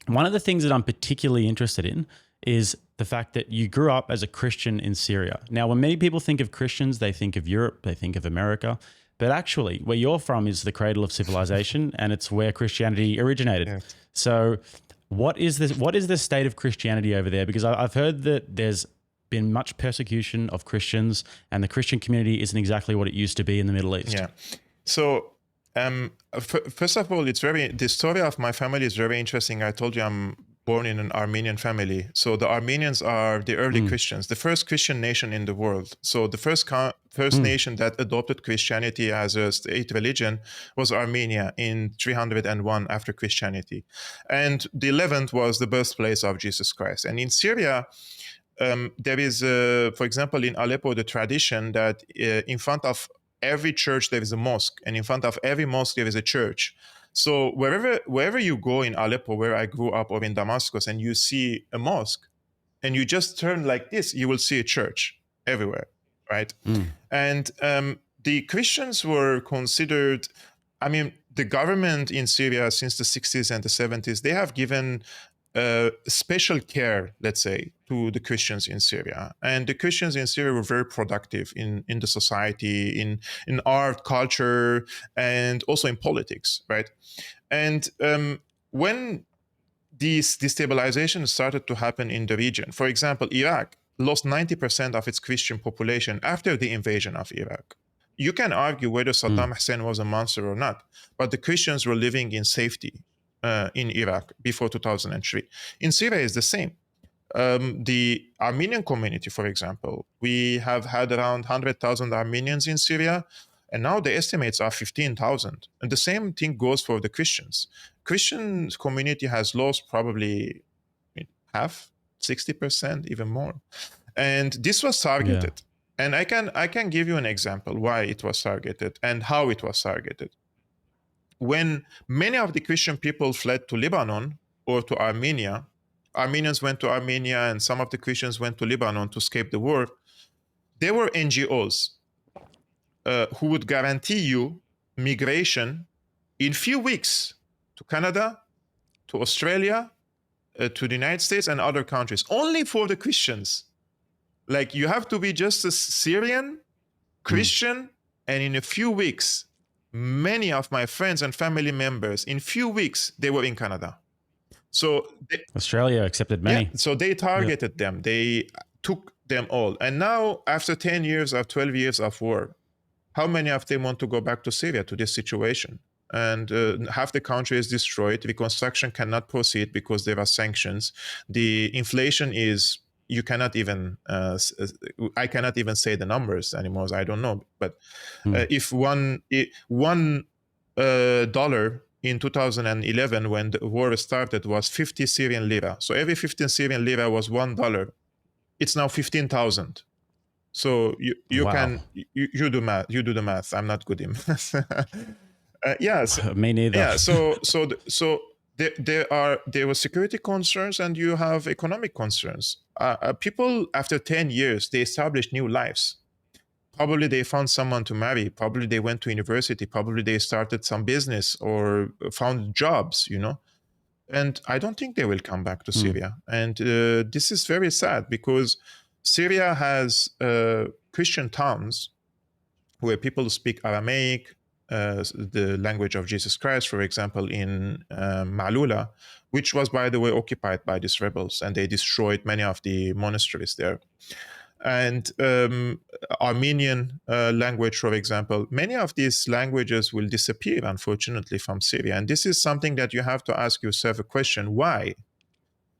One of the things that I'm particularly interested in is the fact that you grew up as a Christian in Syria. Now, when many people think of Christians, they think of Europe, they think of America. But actually, where you're from is the cradle of civilization, and it's where Christianity originated. Yes. So, what is this? What is the state of Christianity over there? Because I've heard that there's been much persecution of Christians, and the Christian community isn't exactly what it used to be in the Middle East. Yeah. So, first of all, the story of my family is very interesting. I told you I'm born in an Armenian family. So the Armenians are the early Christians, the first Christian nation in the world. So the first nation that adopted Christianity as a state religion was Armenia in 301 after Christianity. And the 11th was the birthplace of Jesus Christ. And in Syria, there is, for example, in Aleppo, the tradition that in front of every church there is a mosque, and in front of every mosque there is a church. So wherever you go in Aleppo, where I grew up, or in Damascus, and you see a mosque, and you just turn like this, you will see a church everywhere, right? And the Christians were considered, I mean, the government in Syria since the 60s and the 70s, they have given special care, let's say, to the Christians in Syria. And the Christians in Syria were very productive in the society, in art, culture, and also in politics, right? And when this destabilization started to happen in the region, for example, Iraq lost 90% of its Christian population after the invasion of Iraq. You can argue whether Saddam Hussein was a monster or not, but the Christians were living in safety in Iraq before 2003. In Syria, it's the same. The Armenian community, for example, we have had around 100,000 Armenians in Syria, and now the estimates are 15,000. And the same thing goes for the Christians. Christian community has lost probably half, 60%, even more. And this was targeted. Yeah. And I can give you an example why it was targeted and how it was targeted. When many of the Christian people fled to Lebanon or to Armenia, Armenians went to Armenia and some of the Christians went to Lebanon to escape the war. There were NGOs who would guarantee you migration in few weeks to Canada, to Australia, to the United States and other countries, only for the Christians. Like, you have to be just a Syrian Christian, and in a few weeks, many of my friends and family members, in few weeks, they were in Canada. So Australia accepted many. Yeah, so they targeted them. They took them all. And now, after 10 years or 12 years of war, how many of them want to go back to Syria, to this situation? And half the country is destroyed. Reconstruction cannot proceed because there are sanctions. The inflation is, you cannot even, I cannot even say the numbers anymore. I don't know. But if one dollar in 2011, when the war started, was 50 Syrian lira. So every 15 Syrian lira was $1. It's now 15,000. So you can you do math. You do the math. I'm not good in math. Yes. Me neither. Yeah. So there were security concerns, and you have economic concerns. People after 10 years, they established new lives. Probably they found someone to marry. Probably they went to university. Probably they started some business or found jobs. And I don't think they will come back to Syria. And this is very sad, because Syria has Christian towns where people speak Aramaic, the language of Jesus Christ, for example, in Ma'lula, which was, by the way, occupied by these rebels, and they destroyed many of the monasteries there. And Armenian language, for example, many of these languages will disappear, unfortunately, from Syria. And this is something that you have to ask yourself a question: why?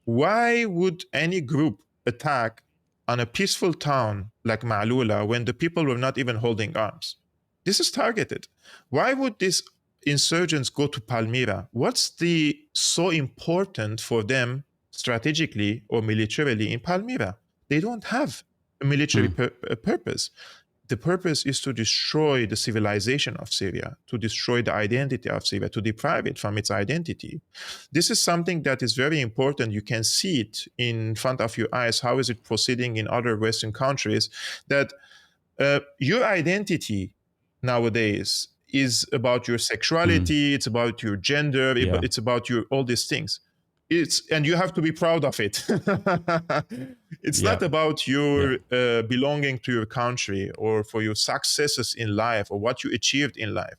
Why would any group attack on a peaceful town like Ma'lula when the people were not even holding arms? This is targeted. Why would these insurgents go to Palmyra? What's so important for them strategically or militarily in Palmyra? They don't have a military purpose. The purpose is to destroy the civilization of Syria, to destroy the identity of Syria, to deprive it from its identity. This is something that is very important. You can see it in front of your eyes. How is it proceeding in other Western countries? That your identity nowadays is about your sexuality, it's about your gender, it's about all these things. and you have to be proud of it. It's Yeah. not about Yeah. your belonging to your country or for your successes in life or what you achieved in life.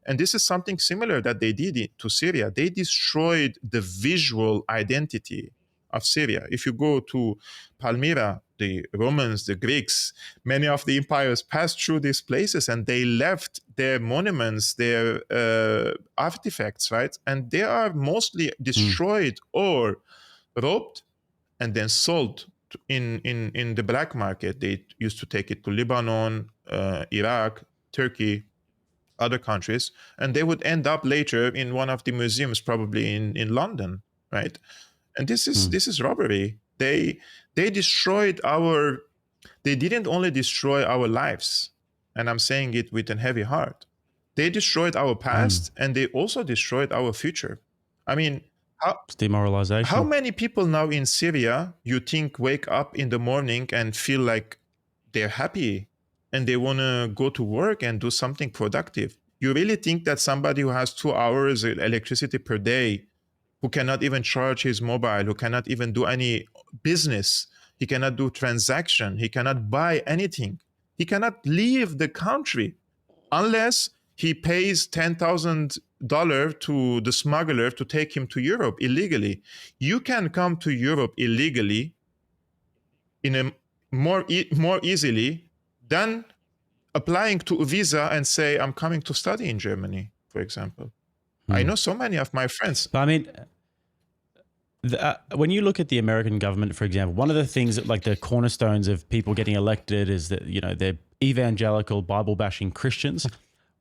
And this is something similar that they did to Syria. They destroyed the visual identity of Syria. If you go to Palmyra, the Romans, the Greeks, many of the empires passed through these places and they left their monuments, their artifacts, right? And they are mostly destroyed or robbed and then sold in the black market. They used to take it to Lebanon, Iraq, Turkey, other countries, and they would end up later in one of the museums, probably in London, right? And this is robbery. They destroyed our. They didn't only destroy our lives, and I'm saying it with a heavy heart. They destroyed our past, and they also destroyed our future. I mean, It's demoralization. how many people now in Syria you think wake up in the morning and feel like they're happy and they want to go to work and do something productive? You really think that somebody who has 2 hours electricity per day, who cannot even charge his mobile, who cannot even do any business, he cannot do transaction, he cannot buy anything, he cannot leave the country unless he pays $10,000 to the smuggler to take him to Europe illegally. You can come to Europe illegally in a more easily than applying to a visa and say, I'm coming to study in Germany, for example. I know so many of my friends. But I mean, when you look at the American government, for example, one of the things that, like, the cornerstones of people getting elected is that, you know, they're evangelical, Bible bashing Christians.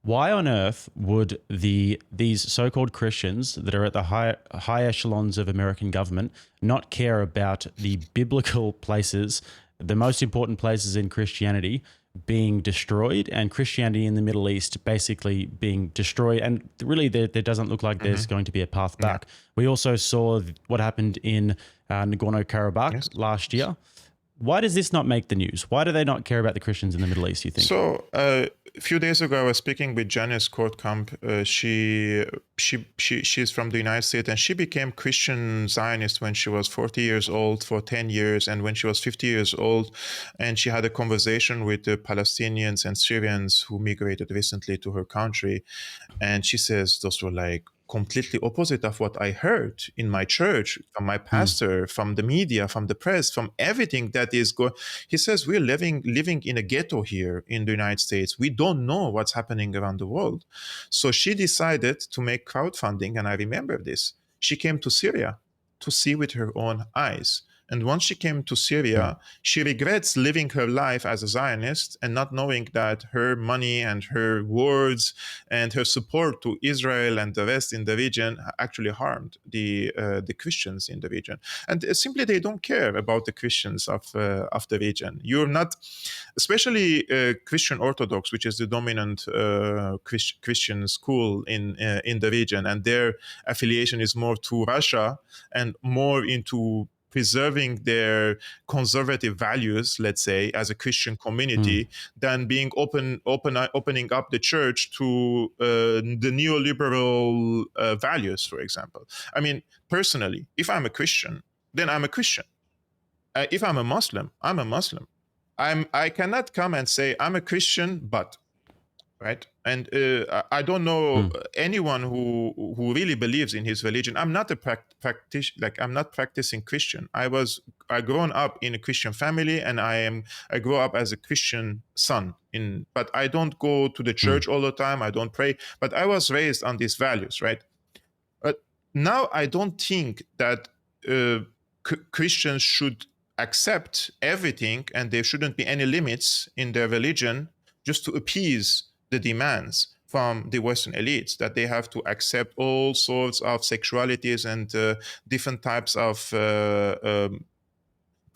Why on earth would these so-called Christians that are at the high echelons of American government not care about the biblical places, the most important places in Christianity, being destroyed, and Christianity in the Middle East basically being destroyed? And really, there doesn't look like there's going to be a path back. We also saw what happened in Nagorno-Karabakh last year. Why does this not make the news? Why do they not care about the Christians in the Middle East, you think? So a few days ago, I was speaking with Janice Kortkamp. She's from the United States, and she became Christian Zionist when she was 40 years old for 10 years, and when she was 50 years old, and she had a conversation with the Palestinians and Syrians who migrated recently to her country, and she says those were like completely opposite of what I heard in my church, from my pastor, from the media, from the press, from everything that is going. He says we're living in a ghetto here in the United States. We don't know what's happening around the world. So she decided to make crowdfunding, and I remember this. She came to Syria to see with her own eyes. And once she came to Syria, she regrets living her life as a Zionist and not knowing that her money and her words and her support to Israel and the rest in the region actually harmed the Christians in the region. And simply they don't care about the Christians of the region. You're not, especially Christian Orthodox, which is the dominant Christian school in the region, and their affiliation is more to Russia and more into preserving their conservative values, let's say, as a Christian community, than being opening up the church to the neoliberal values, for example. I mean, personally, if I'm a Christian, then I'm a Christian. If I'm a Muslim, I'm a Muslim. I cannot come and say I'm a Christian, but right? And I don't know anyone who really believes in his religion. I'm not a I'm not practicing Christian. I grown up in a Christian family, and I grew up as a Christian son. But I don't go to the church all the time. I don't pray. But I was raised on these values, right? But now I don't think that Christians should accept everything, and there shouldn't be any limits in their religion just to appease the demands from the Western elites, that they have to accept all sorts of sexualities and different types of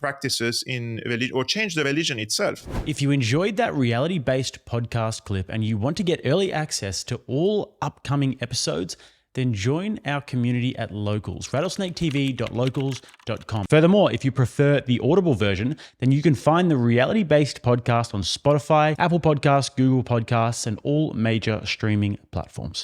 practices in religion, or change the religion itself. If you enjoyed that reality-based podcast clip and you want to get early access to all upcoming episodes, then join our community at Locals, rattlesnaketv.locals.com. Furthermore, if you prefer the Audible version, then you can find the reality-based podcast on Spotify, Apple Podcasts, Google Podcasts, and all major streaming platforms.